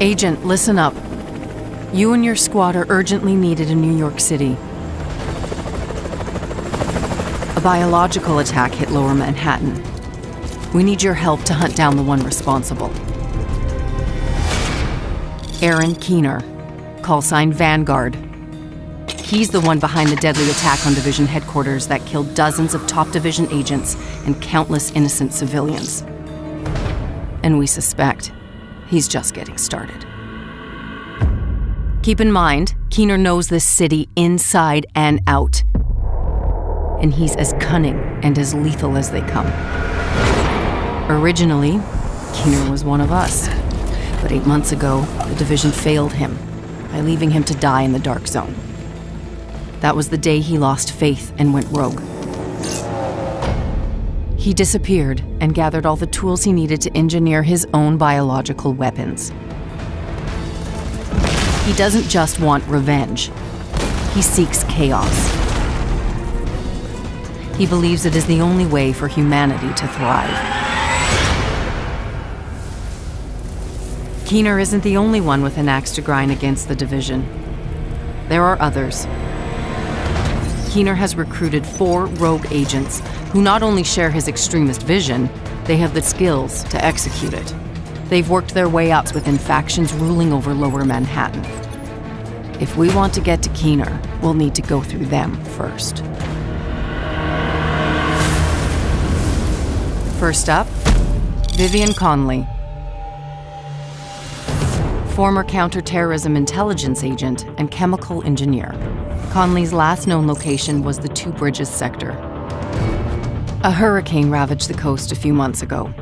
Agent, listen up. You and your squad are urgently needed in New York City. A biological attack hit Lower Manhattan. We need your help to hunt down the one responsible. Erin Keener, call sign Vanguard. He's the one behind the deadly attack on Division headquarters that killed dozens of top Division agents and countless innocent civilians. And we suspect he's just getting started. Keep in mind, Keener knows this city inside and out. And he's as cunning and as lethal as they come. Originally, Keener was one of us. But 8 months ago, the Division failed him by leaving him to die in the Dark Zone. That was the day he lost faith and went rogue. He disappeared and gathered all the tools he needed to engineer his own biological weapons. He doesn't just want revenge. He seeks chaos. He believes it is the only way for humanity to thrive. Keener isn't the only one with an axe to grind against the Division. There are others. Keener has recruited 4 rogue agents who not only share his extremist vision, they have the skills to execute it. They've worked their way up within factions ruling over Lower Manhattan. If we want to get to Keener, we'll need to go through them first. First up, Vivian Connelly. Former counterterrorism intelligence agent and chemical engineer. Connelly's last known location was the Two Bridges sector. A hurricane ravaged the coast a few months ago,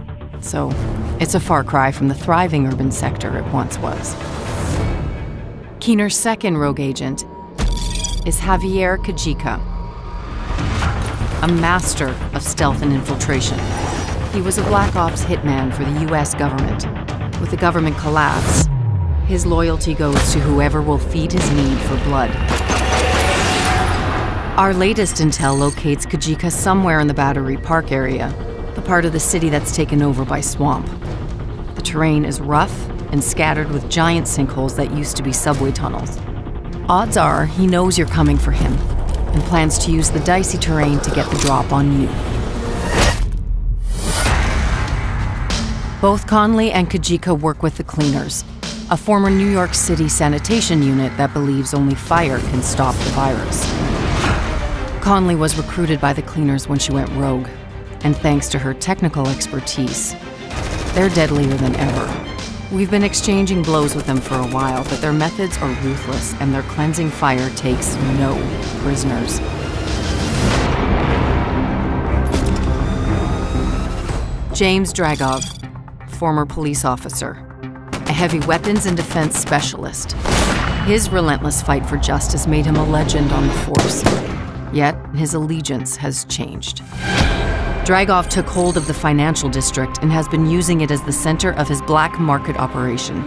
so it's a far cry from the thriving urban sector it once was. Keener's second rogue agent is Xavier Cogeco, a master of stealth and infiltration. He was a Black Ops hitman for the US government. With the government collapse, his loyalty goes to whoever will feed his need for blood. Our latest intel locates Cogeco somewhere in the Battery Park area, the part of the city that's taken over by swamp. The terrain is rough and scattered with giant sinkholes that used to be subway tunnels. Odds are he knows you're coming for him and plans to use the dicey terrain to get the drop on you. Both Connelly and Cogeco work with the Cleaners, a former New York City sanitation unit that believes only fire can stop the virus. Connelly was recruited by the Cleaners when she went rogue, and thanks to her technical expertise, they're deadlier than ever. We've been exchanging blows with them for a while, but their methods are ruthless and their cleansing fire takes no prisoners. James Dragov, former police officer, a heavy weapons and defense specialist. His relentless fight for justice made him a legend on the force. Yet, his allegiance has changed. Dragov took hold of the financial district and has been using it as the center of his black market operation.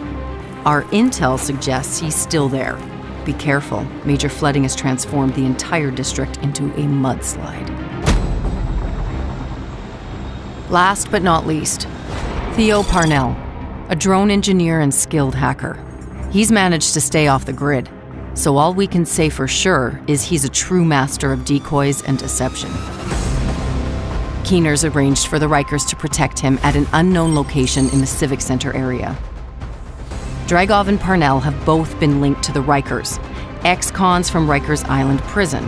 Our intel suggests he's still there. Be careful, major flooding has transformed the entire district into a mudslide. Last but not least, Theo Parnell, a drone engineer and skilled hacker. He's managed to stay off the grid, so all we can say for sure is he's a true master of decoys and deception. Keener's arranged for the Rikers to protect him at an unknown location in the Civic Center area. Dragov and Parnell have both been linked to the Rikers, ex-cons from Rikers Island prison.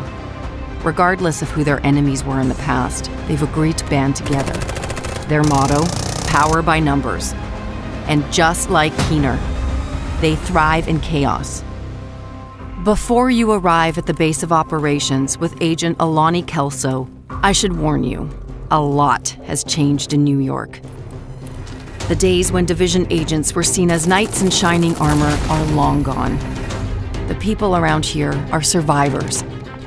Regardless of who their enemies were in the past, they've agreed to band together. Their motto, power by numbers. And just like Keener, they thrive in chaos. Before you arrive at the base of operations with Agent Alani Kelso, I should warn you, a lot has changed in New York. The days when Division agents were seen as knights in shining armor are long gone. The people around here are survivors.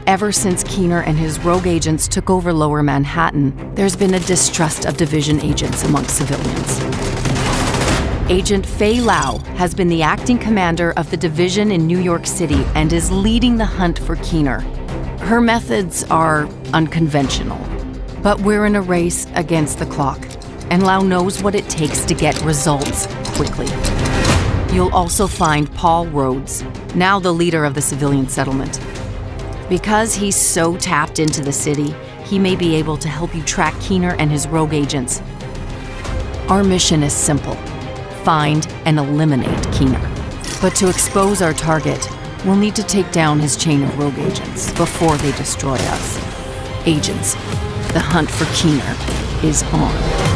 Ever since Keener and his rogue agents took over Lower Manhattan, there's been a distrust of Division agents amongst civilians. Agent Fei Lau has been the acting commander of the Division in New York City and is leading the hunt for Keener. Her methods are unconventional, but we're in a race against the clock, and Lau knows what it takes to get results quickly. You'll also find Paul Rhodes, now the leader of the civilian settlement. Because he's so tapped into the city, he may be able to help you track Keener and his rogue agents. Our mission is simple: find and eliminate Keener. But to expose our target, we'll need to take down his chain of rogue agents before they destroy us. Agents, the hunt for Keener is on.